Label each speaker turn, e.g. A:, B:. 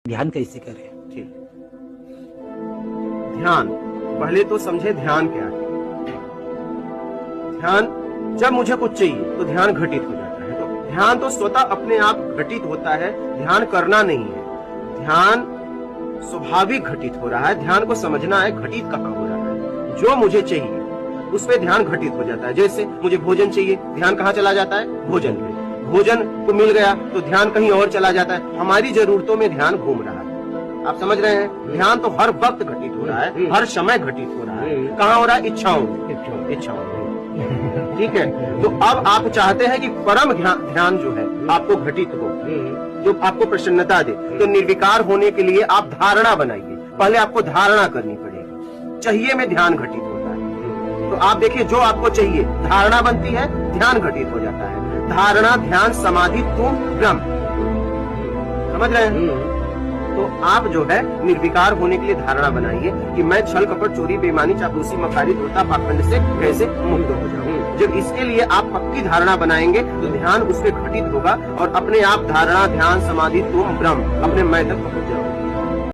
A: ध्यान कैसे करें?
B: ठीक। ध्यान, पहले तो समझे ध्यान क्या है। ध्यान, जब मुझे कुछ चाहिए तो ध्यान घटित हो जाता है। तो ध्यान तो स्वतः अपने आप घटित होता है, ध्यान करना नहीं है। ध्यान स्वाभाविक घटित हो रहा है। ध्यान को समझना है घटित कहाँ हो रहा है। जो मुझे चाहिए उस पे ध्यान घटित हो जाता है। जैसे मुझे भोजन चाहिए, ध्यान कहाँ चला जाता है? भोजन पे। भोजन को मिल गया तो ध्यान कहीं और चला जाता है। हमारी जरूरतों में ध्यान घूम रहा है। आप समझ रहे हैं? ध्यान तो हर वक्त घटित हो रहा है, हर समय घटित हो रहा है। कहाँ हो रहा है? इच्छाओं में। ठीक है, तो अब आप चाहते हैं कि परम ध्यान जो है आपको घटित हो, जो आपको प्रसन्नता दे, तो निर्विकार होने के लिए आप धारणा बनाइए। पहले आपको धारणा करनी पड़ेगी। चाहिए में ध्यान घटित होता है। तो आप देखिए, जो आपको चाहिए धारणा बनती है, ध्यान घटित हो जाता है। धारणा, ध्यान, समाधि, तुम ब्रह्म। समझ रहे हैं? तो आप जो है निर्विकार होने के लिए धारणा बनाइए कि मैं छल कपट चोरी बेईमानी चापलूसी मकारी धोखा पाखंड से कैसे मुक्त हो जाऊं। जब इसके लिए आप पक्की धारणा बनाएंगे तो ध्यान उस पर घटित होगा और अपने आप धारणा, ध्यान, समाधि, तुम ब्रह्म अपने मैं तक पहुंच जाओगे।